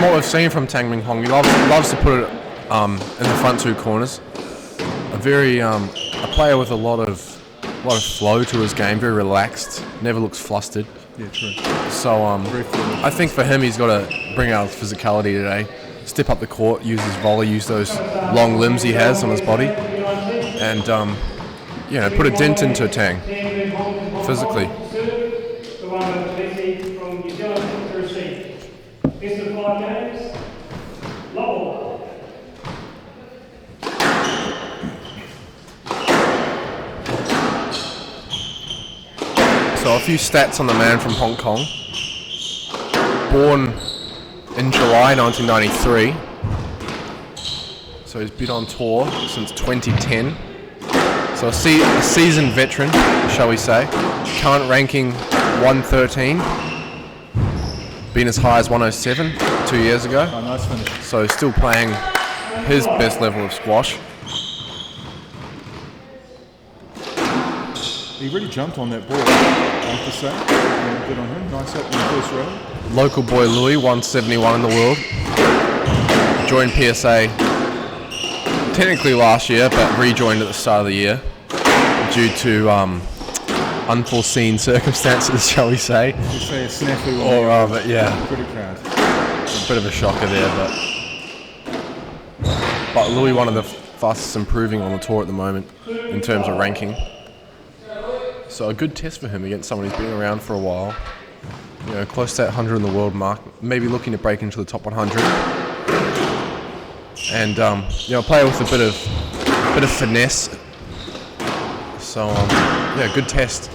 what we've seen from Tang Ming, he loves to put it in the front two corners. A player with a lot of flow to his game, very relaxed, never looks flustered. Yeah, true. So I think for him, he's got to bring out his physicality today, step up the court, use his volley, use those long limbs he has on his body, and put a dent into Tang physically. So a few stats on the man from Hong Kong. Born in July 1993. So he's been on tour since 2010. So a seasoned veteran, shall we say. Current ranking 113. Been as high as 107 2 years ago. Oh, nice finish. So still playing his best level of squash. He really jumped on that ball, I have to say. Good on him. Nice up in the first row. Local boy Louis, 171 in the world. Joined PSA technically last year, but rejoined at the start of the year due to unforeseen circumstances, shall we say. You say a snafu but yeah, credit card. A bit of a shocker there, but Louis, one of the fastest improving on the tour at the moment in terms of ranking. So a good test for him against someone who's been around for a while. Close to that 100 in the world mark, maybe looking to break into the top 100. And play with a bit of finesse. So good test.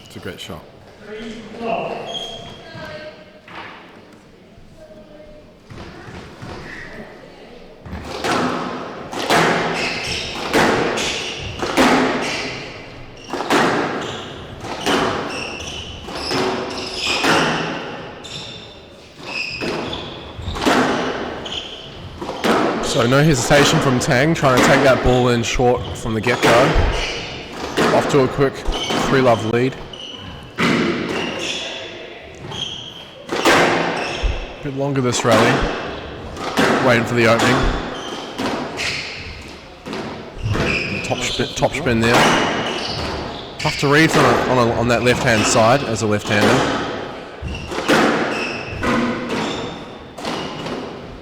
It's a great shot. So no hesitation from Tang, trying to take that ball in short from the get-go. Off to a quick 3-love lead. A bit longer this rally. Waiting for the opening. Top spin there. Tough to read on that left-hand side as a left-hander.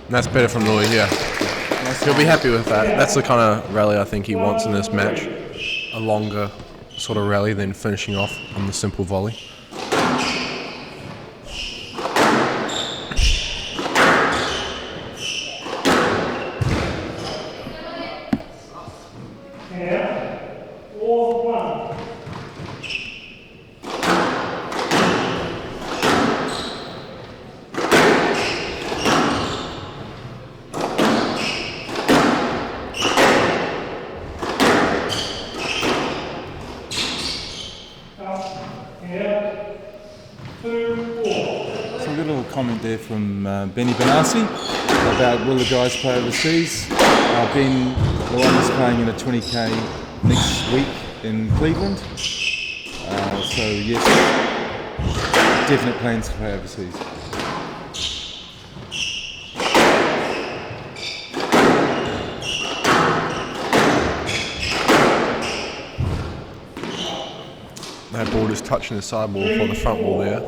And that's better from Louis, yeah. He'll be happy with that. That's the kind of rally I think he wants in this match. A longer sort of rally than finishing off on the simple volley. Comment there from Benny Benassi about will the guys play overseas. Ben Lwamba's playing in a 20k next week in Cleveland. So yes, definite plans to play overseas. That ball just touching the sidewall for the front wall there.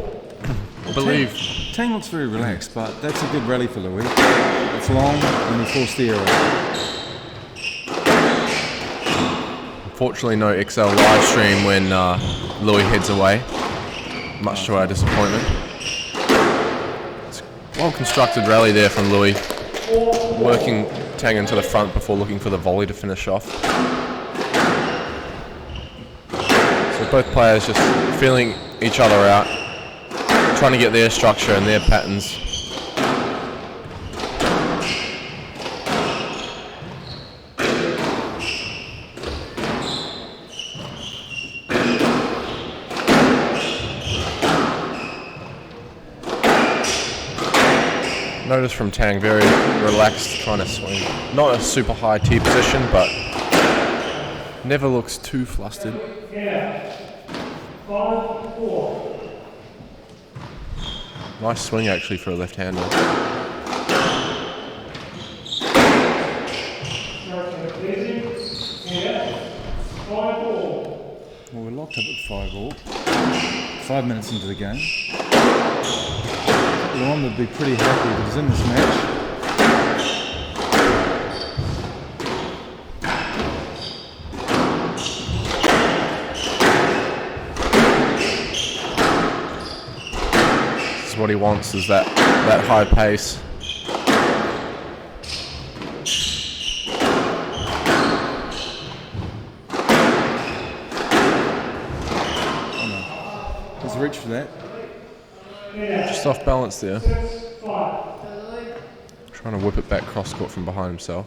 I believe. Tang looks very relaxed, but that's a good rally for Louis. It's long and he forced the error. Unfortunately, no XL live stream when Louis heads away, much to our disappointment. It's a well-constructed rally there from Louis, working Tang into the front before looking for the volley to finish off. So both players just feeling each other out, trying to get their structure and their patterns. Notice from Tang, very relaxed, trying to swing. Not a super high tee position, but Never looks too flustered. Nice swing actually for a left-hander. Well, we're locked up at 5-all. 5 minutes into the game. Lwamba would be pretty happy if he was in this match. This is what he wants, is that high pace. There's a reach for that. Just off balance there. Trying to whip it back cross court from behind himself.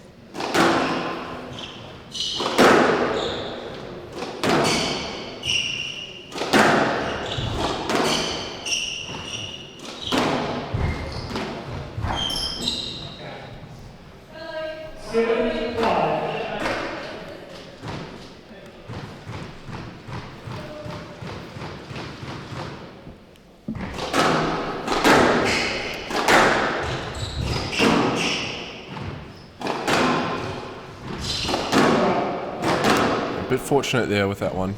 Bit fortunate there with that one.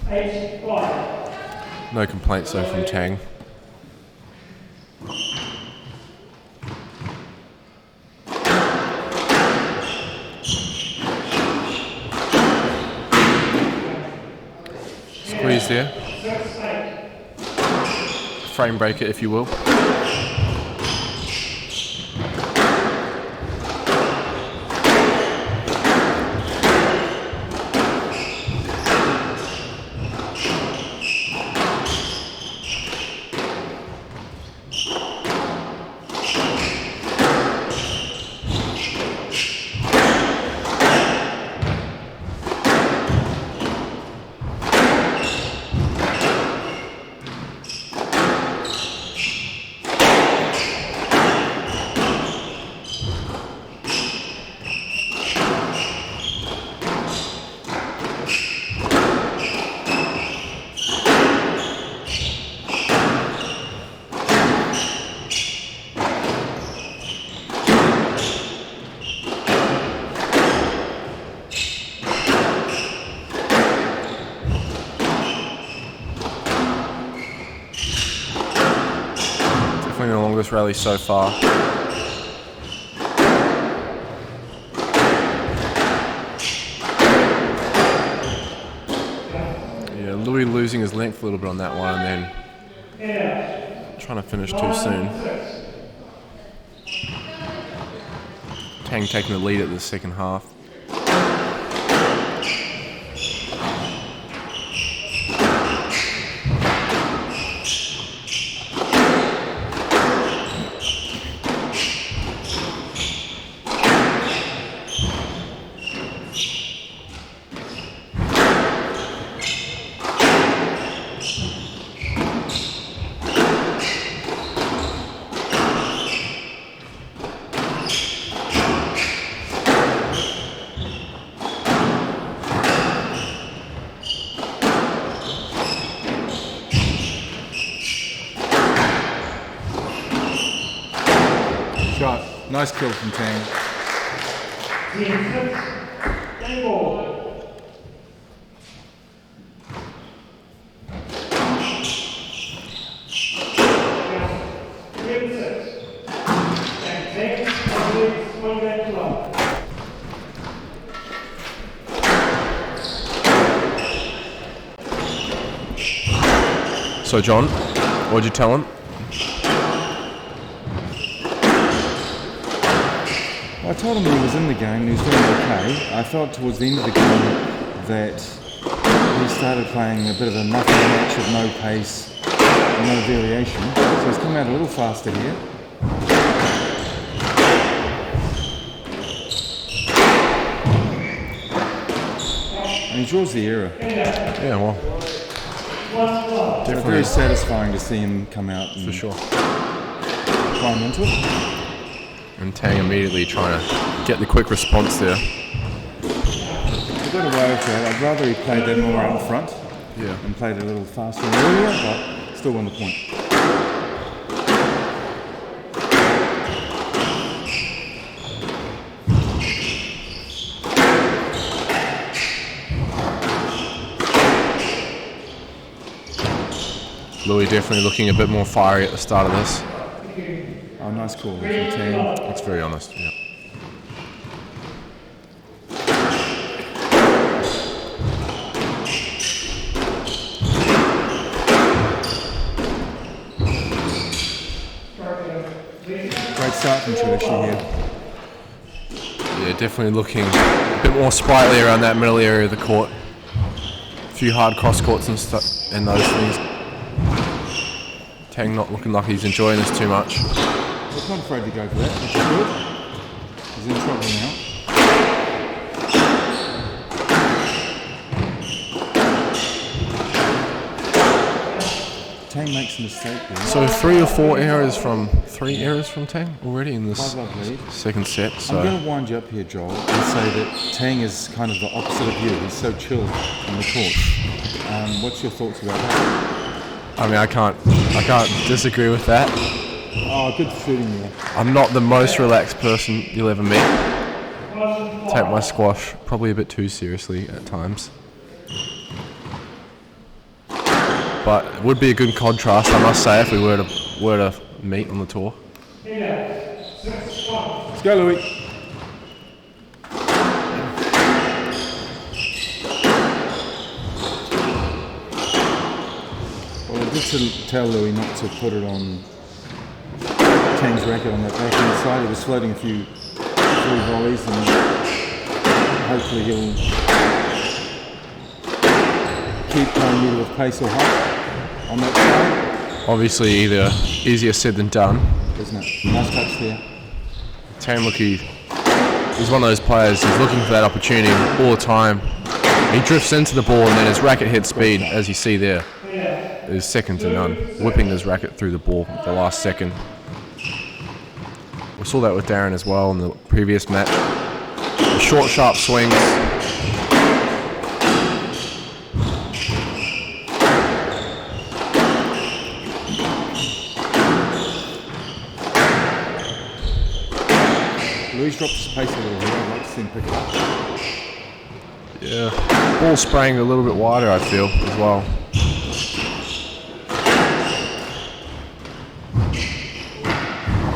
No complaints though from Tang. Squeeze there. Frame breaker if you will. The longest rally so far. Yeah, Louis losing his length a little bit on that one and then trying to finish too soon. Tang taking the lead at the second half. Shot. Nice kill from Tang. So John, what'd you tell him? I told him he was in the game and he was doing okay. I felt towards the end of the game that he started playing a bit of a nothing match of no pace, no variation. So he's come out a little faster here. And he draws the error. Yeah, well, Definitely very satisfying to see him come out and for sure. climb into it. And Tang immediately trying to get the quick response there. got away with that. I'd rather he played that more out in front and played a little faster and earlier, but still won the point. Louis definitely looking a bit more fiery at the start of this. Oh, nice call there from Tang. That's very honest, yeah. Great start from Chileshe here. Yeah, definitely looking a bit more sprightly around that middle area of the court. A few hard cross courts and stuff and those things. Tang not looking like he's enjoying this too much. He's not afraid to go for that, which is good. He's in trouble now. Tang makes a mistake there. So 3 or 4 errors from Tang already in this second set. So I'm going to wind you up here, Joel, and say that Tang is kind of the opposite of you. He's so chilled on the court. What's your thoughts about that? I mean, I can't disagree with that. Oh, good shooting there. I'm not the most relaxed person you'll ever meet. Take my squash probably a bit too seriously at times. But it would be a good contrast, I must say, if we were to meet on the tour. Let's go, Louis. Well, I did tell Louis not to put it on Tang's racket on that backhand side. He was floating a few volleys, and hopefully he'll keep playing either with pace or height on that side. Obviously, either easier said than done. Isn't it? Nice touch there. Tang he's one of those players who's looking for that opportunity all the time. He drifts into the ball and then his racket head speed, as you see there, is second to none. Whipping his racket through the ball at the last second. We saw that with Darren as well in the previous match. The short, sharp swings. Louis dropped his pace a little bit. I'd like to see him pick it up. Yeah, ball spraying a little bit wider, I feel, as well.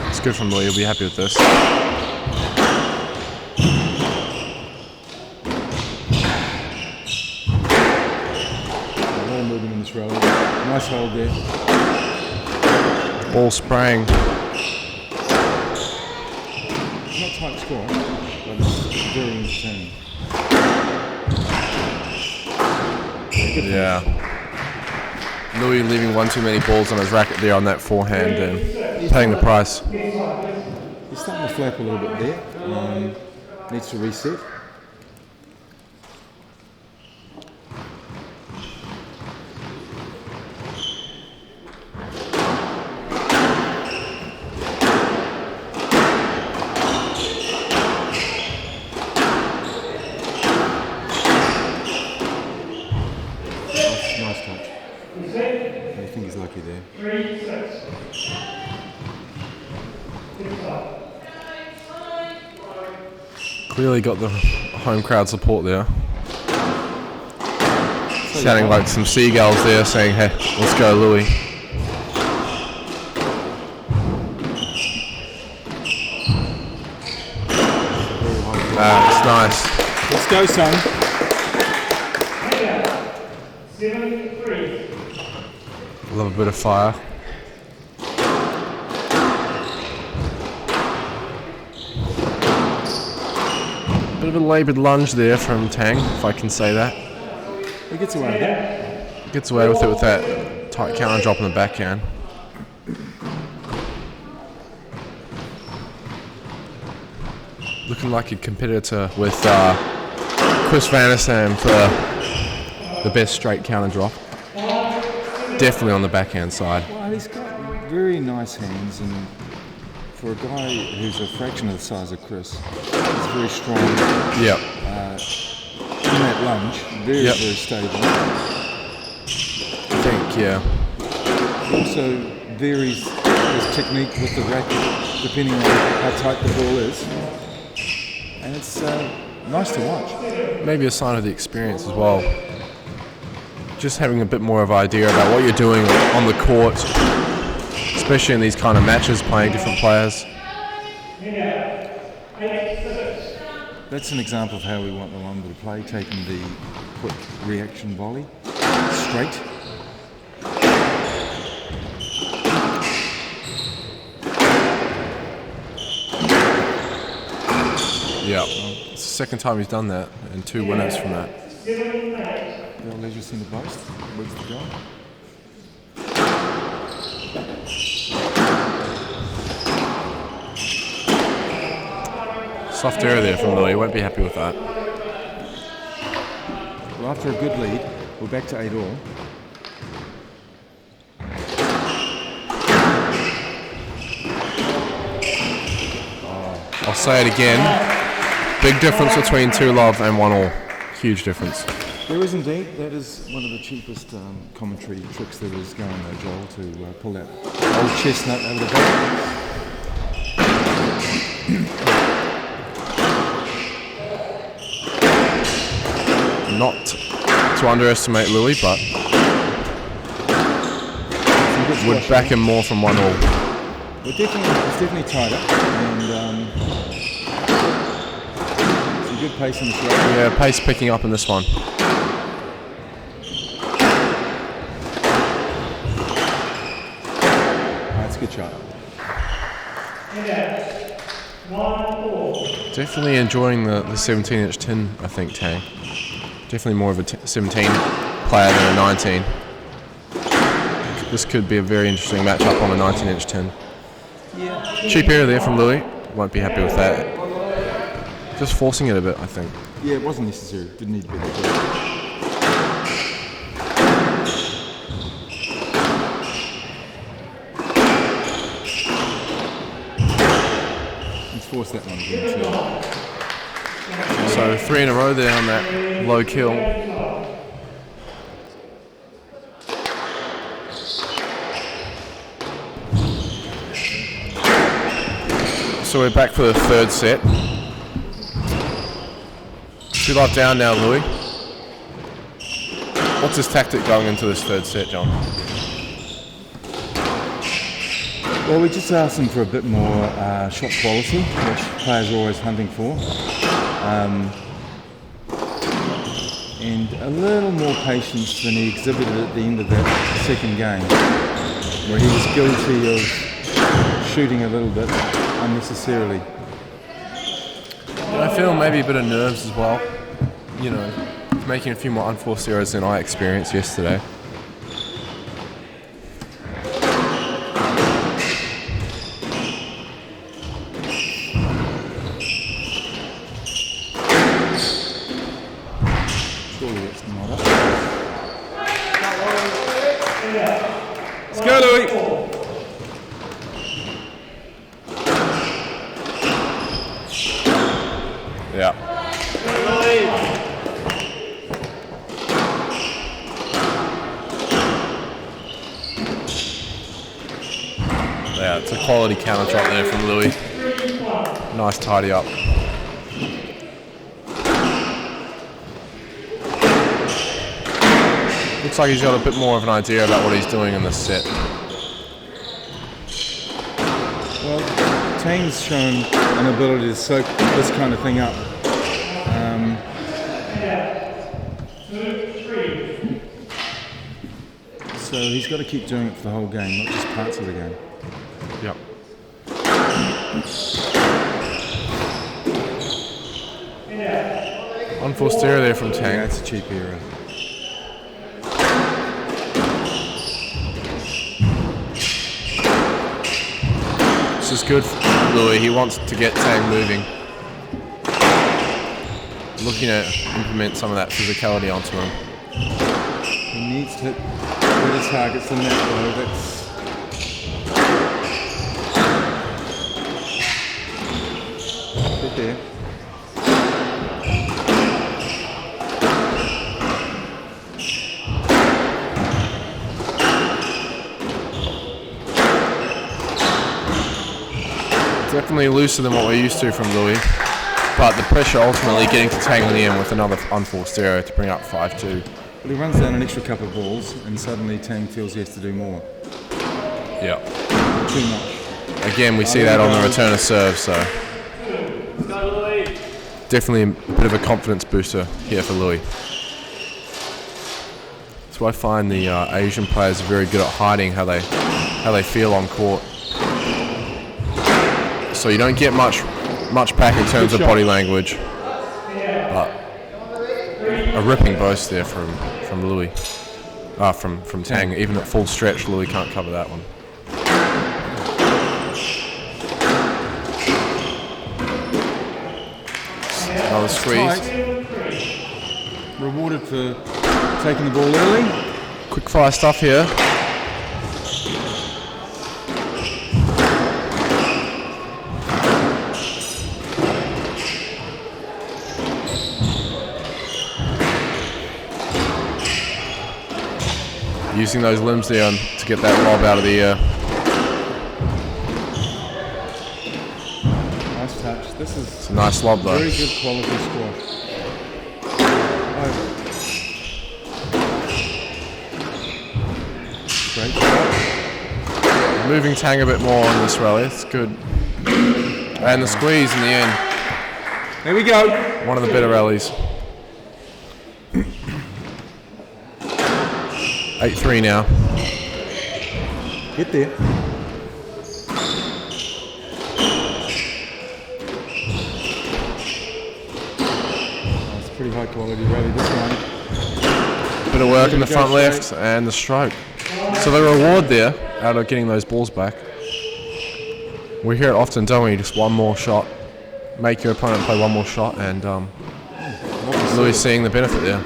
It's good from Louis, he'll be happy with this. A lot of movement in this rally. Nice hold there. Ball spraying. Not tight score, but it's very entertaining. Yeah. Louis leaving one too many balls on his racket there on that forehand and paying the price. He's starting to flap a little bit there. Needs to reset. Nice touch. I think he's lucky there. Clearly got the home crowd support there. Sounding like some seagulls there saying, hey, let's go Louis. It's nice. Let's go, son. Love a bit of fire. Bit of a laboured lunge there from Tang, if I can say that. He gets away with it. Gets away with it with that tight counter drop on the backhand. Looking like a competitor with Chris Van Assam for the best straight counter drop. Definitely on the backhand side. Well, he's got very nice hands, and for a guy who's a fraction of the size of Chris, he's very strong. Yep. in that lunge, very, Yep. very stable. I think, yeah. Also varies his technique with the racket depending on how tight the ball is. And it's nice to watch. Maybe a sign of the experience as well. Just having a bit more of an idea about what you're doing on the court, especially in these kind of matches, playing different players. That's an example of how we want Lwamba to play, taking the quick reaction volley straight. Yeah, it's the second time he's done that, and 2 winners from that. They'll leisure centre boast. Where's the goal? Soft error there from Louis, won't be happy with that. Well, after a good lead, we're back to 8-all. I'll say it again, big difference between 2-love and 1-all. Huge difference. There is indeed. That is one of the cheapest commentary tricks there is going there, Joel, to pull that old chestnut over the back. Not to underestimate Louis, but would back him more from 1-all. It's definitely tighter, and some good pace in the throw. Yeah, pace picking up in this one. That's a good shot. Definitely enjoying the 17-inch tin, I think, Tang. Definitely more of a 17 player than a 19. This could be a very interesting matchup on a 19-inch tin. Yeah. Cheap error there from Louis. Won't be happy with that. Just forcing it a bit, I think. Yeah, it wasn't necessary. Didn't need to be that good. Let's force that one again too. So 3 in a row there on that low kill. So we're back for the 3rd set. 2-love down now, Louis. What's his tactic going into this 3rd set, John? Well, we just asked him for a bit more shot quality, which players are always hunting for. And a little more patience than he exhibited at the end of that 2nd game, where he was guilty of shooting a little bit unnecessarily. I feel maybe a bit of nerves as well. You know, making a few more unforced errors than I experienced yesterday. Surely that's not up. Let's go, Louis! Yeah. Yeah, it's a quality counter drop there from Louis. Nice tidy up. Looks like he's got a bit more of an idea about what he's doing in this set. Well, Tang's shown an ability to soak this kind of thing up. So he's got to keep doing it for the whole game, not just parts of the game. Yep. Unforced error there from Yeah, Tang. it's a cheap error. This is good for Louis. He wants to get Tang moving. Looking to implement some of that physicality onto him. He needs to hit better targets than that though. That's good there. Definitely looser than what we're used to from Louis. But the pressure ultimately getting to Tang in the end with another unforced error to bring up 5-2. Well, he runs down an extra couple of balls and suddenly Tang feels he has to do more. Yeah. Too much. Again, we see that on the return of serve, so definitely a bit of a confidence booster here for Louis. So I find the Asian players are very good at hiding how they feel on court. So you don't get much back in terms of body language, but a ripping boast there from Louis, from Tang. Even at full stretch, Louis can't cover that one. Another squeeze. Rewarded for taking the ball early. Quick fire stuff here. Using those limbs there to get that lob out of the air. Nice touch. This is It's a nice lob though. very good quality squash. Great shot. Moving Tang a bit more on this rally. It's good. And the squeeze in the end. There we go. One of the better rallies. 8-3 now. Get there. It's a pretty high quality rally this one. Bit of work in the front left and the stroke. So the reward there out of getting those balls back. We hear it often, don't we? Just one more shot. Make your opponent play one more shot, and Louis seeing the benefit there.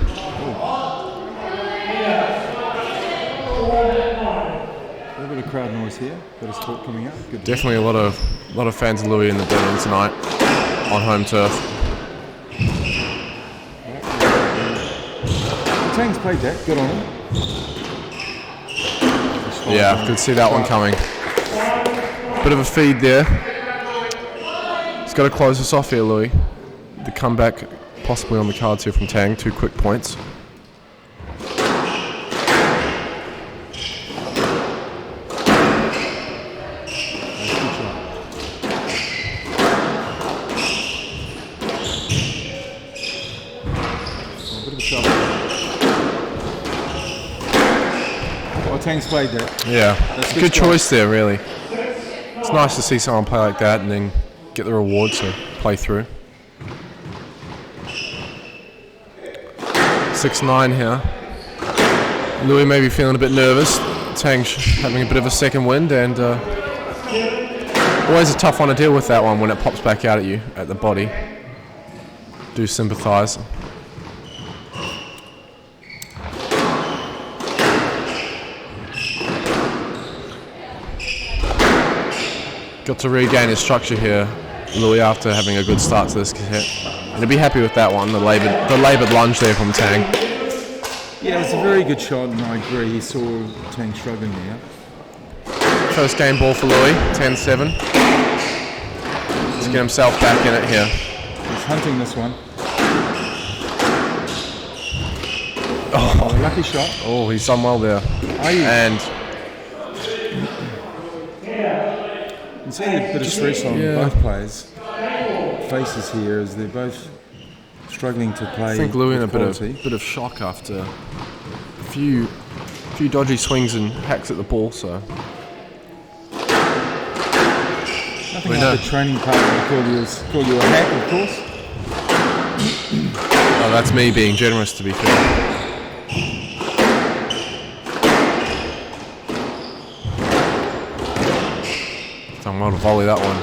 A little bit of crowd noise here. Bit of sport coming up. Good. Definitely a lot of fans of Louis in the building tonight on home turf. Tang's played that. Good on him. Yeah, could see that one coming. Bit of a feed there. He's got to close this off here, Louis. The comeback possibly on the cards here from Tang. 2 quick points. Tang's played that. Yeah, good choice there, really. It's nice to see someone play like that and then get the reward to play through. 6-9 here. Louis may be feeling a bit nervous. Tang having a bit of a second wind, and always a tough one to deal with, that one, when it pops back out at you at the body. Do sympathise. Got to regain his structure here, Louis, after having a good start to this hit. And he'll be happy with that one, the laboured lunge there from Tang. Yeah, it's a very good shot, and I agree. He saw Tang struggling there. First game ball for Louis, 10-7. Let's get himself back in it here. He's hunting this one. Oh, lucky shot. Oh, he's done well there. And you see a bit of stress on both players' faces here as they're both struggling to play. I think Louis in a bit quality. of shock after a few dodgy swings and hacks at the ball. So nothing like the training partner to call you a hack, of course. Oh, that's me being generous, to be fair. Done well to volley that one.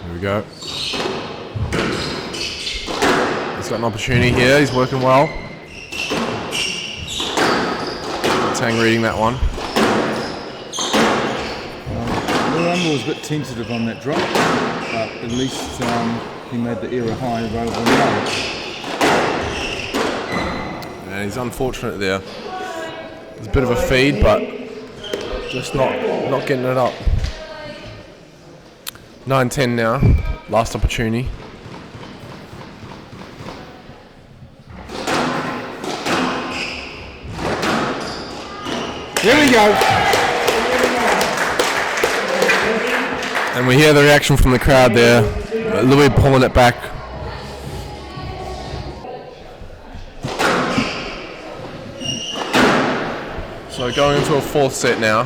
Here we go. He's got an opportunity here. He's working well. Tang reading that one. Lwamba was a bit tentative on that drop, but at least he made the error high rather than low. And he's unfortunate there. There's a bit of a feed, but just not getting it up. 9-10 now. Last opportunity. Here we go. And we hear the reaction from the crowd there. Louis pulling it back. So going into a fourth set now.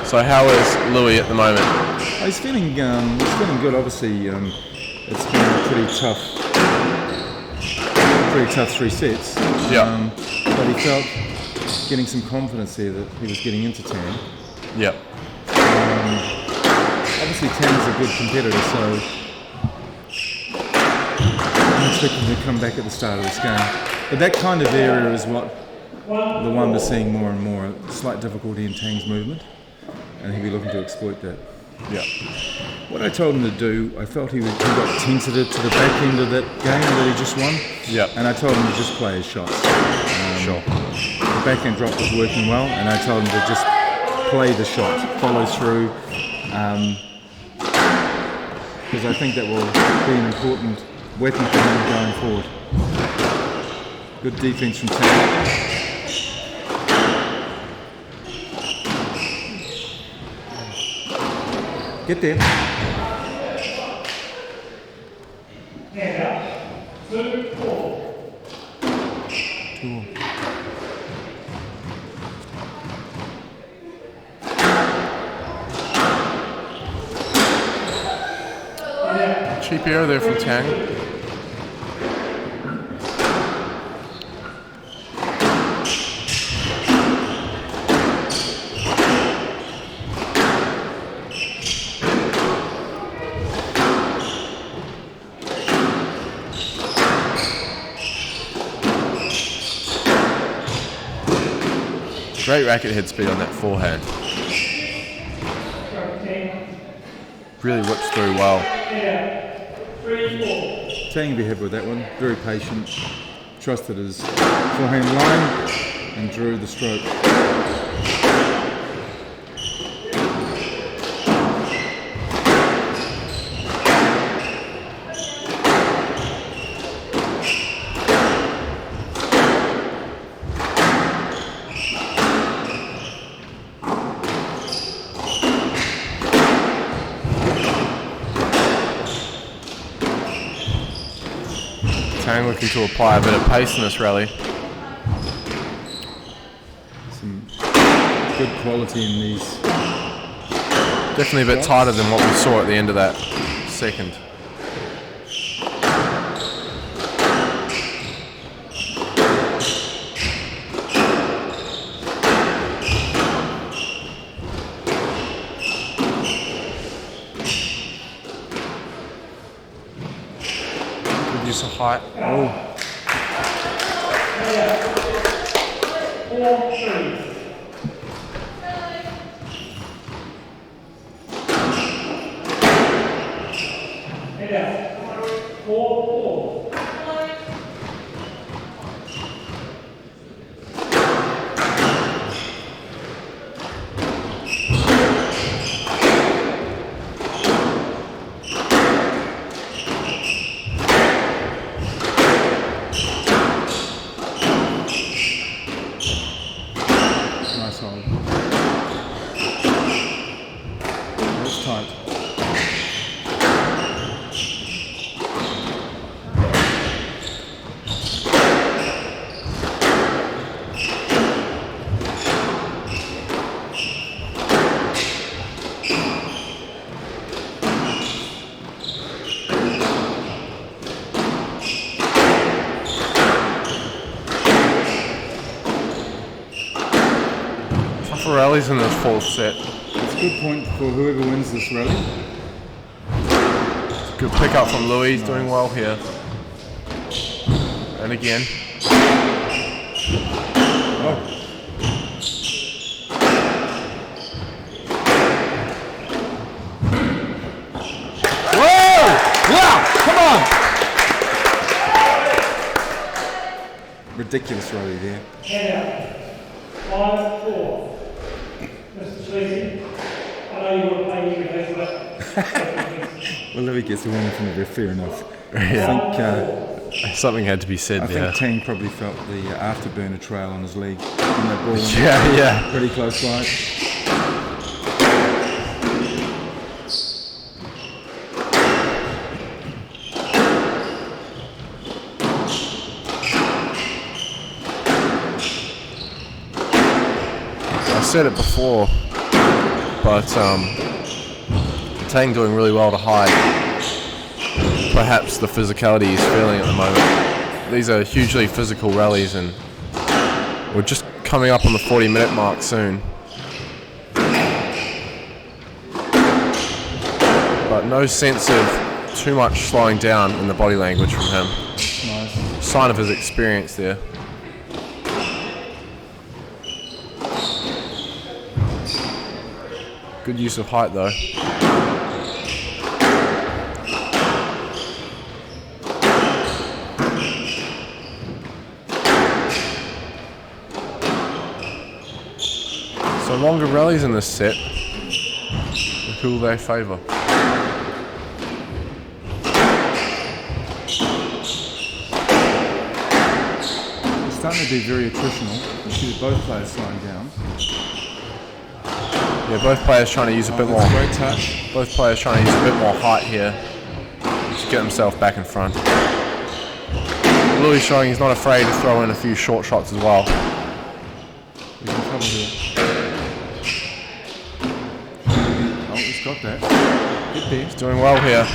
So how is Louis at the moment? He's feeling good. Obviously, it's been a pretty tough 3 sets. Yeah. But he felt getting some confidence there that he was getting into Tang. Yeah. Obviously, Tang's a good competitor, so I'm expecting him to come back at the start of this game. But that kind of area is what Lwamba's seeing more and more. Slight difficulty in Tang's movement, and he'll be looking to exploit that. Yeah. What I told him to do, I felt he got tentative to the back end of that game that he just won. Yeah. And I told him to just play his shots. Sure. The backhand drop was working well, and I told him to just play the shot, follow through, because I think that will be an important weapon for him going forward. Good defense from Tang. Get there. Hand up. 2, 4. Cheap error there from Tang. Great racket head speed on that forehand. Really whips through well. Tang will be happy with that one. Very patient. Trusted his forehand line and drew the stroke. Tang looking to apply a bit of pace in this rally. Some good quality in these. Definitely a bit tighter than what we saw at the end of that second. Good use of height. Oh, 4, 3. Head out. 4, 4. nice hold. That's tight. Tougher rallies in this fourth set. It's a good point for whoever wins this rally. Good pick up from Louis, he's doing well here. And again. Oh, Whoa! Wow! Come on! ridiculous rally there. Hand out. 5-4. Mr. Chileshe, I know you want to play you guys, but... Well, Louis gets the warning from the ref, fair enough. Yeah. I think Something had to be said I there. think Tang probably felt the afterburner trail on his leg when that ball went Yeah. pretty close by. I said it before, but Tang doing really well to hide perhaps the physicality he's feeling at the moment. These are hugely physical rallies, and we're just coming up on the 40-minute mark soon. But no sense of too much slowing down in the body language from him. Nice. Sign of his experience there. Good use of height though. So longer rallies in this set. Who will they favour? It's starting to be very attritional. You see both players slowing down. Yeah, both players trying to use a bit more. That's a great touch. Both players trying to use a bit more height here to get himself back in front. Louis showing he's not afraid to throw in a few short shots as well. He's in trouble here. Oh, he's got that. Get there. He's doing well here.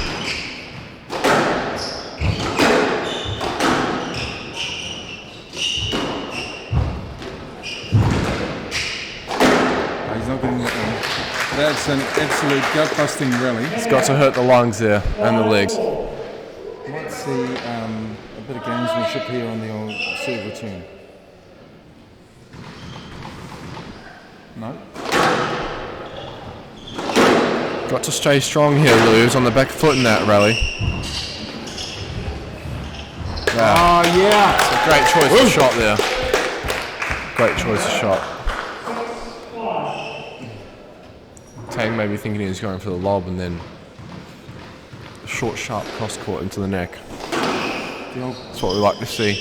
He's not getting that one. That's an absolute gut-busting rally. It's got to hurt the lungs there and the legs. Might see a bit of gamesmanship here on the old serve return. No. Got to stay strong here, Lou. He's on the back foot in that rally. Wow. Oh, yeah. It's a great choice of shot there. Great choice of shot. Tang may be thinking he was going for the lob and then a short, sharp cross court into the neck. That's what we like to see.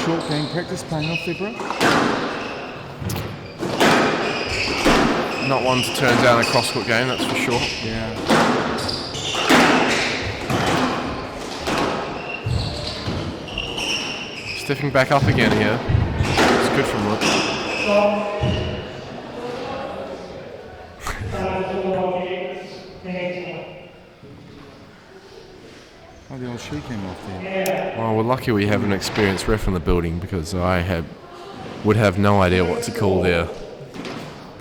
Short game practice paying off there, bro. Not one to turn down a cross court game, that's for sure. Yeah. Stepping back up again here. It's good from Luke. Oh, the old shoe came off there. Well, we're lucky we have an experienced ref in the building because I would have no idea what to call there.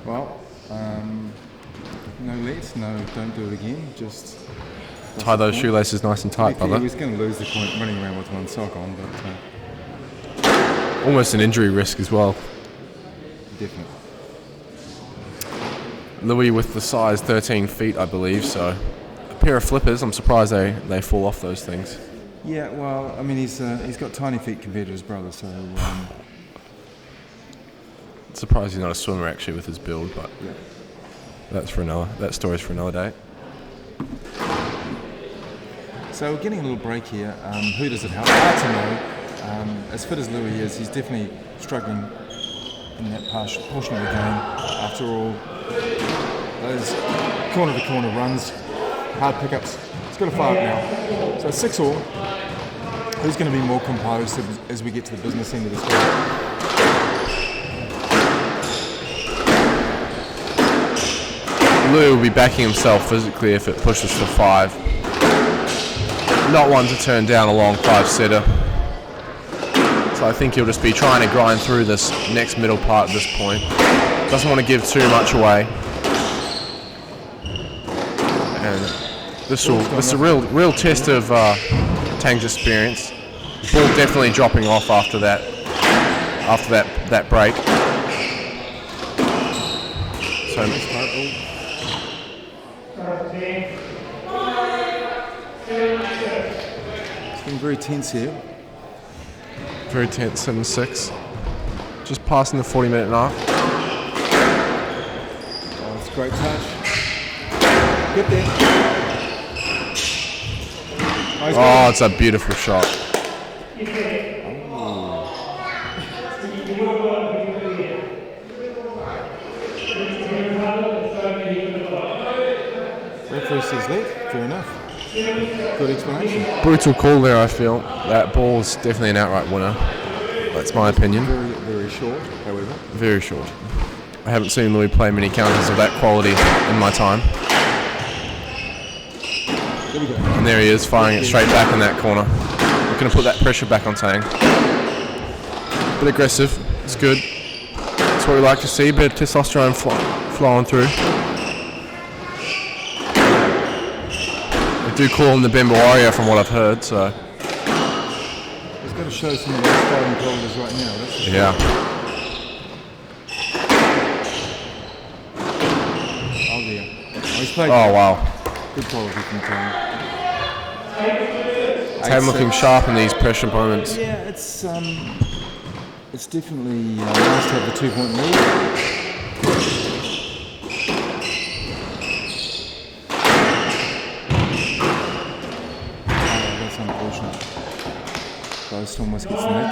Well, no let, no, don't do it again. Just Tie those shoelaces nice and tight, he brother. was going to lose the point running around with one sock on, but Almost an injury risk as well. definitely. Louis with the size 13 feet, I believe, so a pair of flippers. I'm surprised they fall off those things. Yeah, well, I mean, he's got tiny feet compared to his brother, so Surprised he's not a swimmer actually with his build, but yeah. that story's for another day. So we're getting a little break here. Who does it help? Hard to know. As fit as Louis is, he's definitely struggling in that portion of the game. After all, those corner-to-corner runs, hard pickups. He's got a 5 now. So 6-all. Who's going to be more composed as we get to the business end of this game? Lou will be backing himself physically if it pushes to 5. Not one to turn down a long 5-setter. So I think he'll just be trying to grind through this next middle part at this point. Doesn't want to give too much away. And this is a real test of Tang's experience. Ball definitely dropping off after that break. So it's been very tense here. Very tense, 7-6. Just passing the 40-minute mark. Oh, it's a great touch. Good there. Oh, it's a beautiful shot. Referee says left. Fair enough. Good explanation. Brutal call there, I feel. That ball's definitely an outright winner. That's my opinion. Very, very short, however. Very short. I haven't seen Louis play many counters of that quality in my time. There we go. And there he is, firing it straight back in that corner. Looking to put that pressure back on Tang. Bit aggressive. It's good. That's what we like to see. Bit of testosterone flowing through. They do call him the Bemba Warrior from what I've heard, so... He's got to show some of those starting qualities right now. That's for sure. Yeah. Oh, yeah. Oh, he's played Oh, wow. good quality from Tang. Tang looking sharp in these pressure moments. Yeah, it's definitely nice to have the 2-point lead. Oh, that's unfortunate. Ghost almost gets the neck.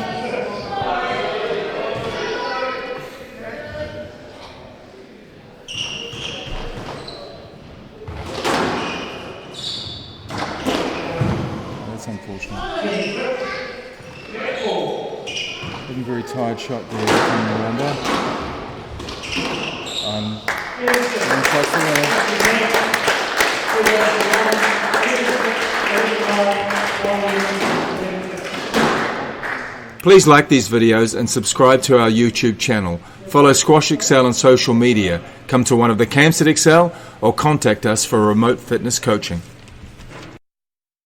That's unfortunate. Looking very tired shot there from Lwamba. One shot for there. Please like these videos and subscribe to our YouTube channel. Follow SQUASHXL on social media. Come to one of the camps at XL or contact us for remote fitness coaching.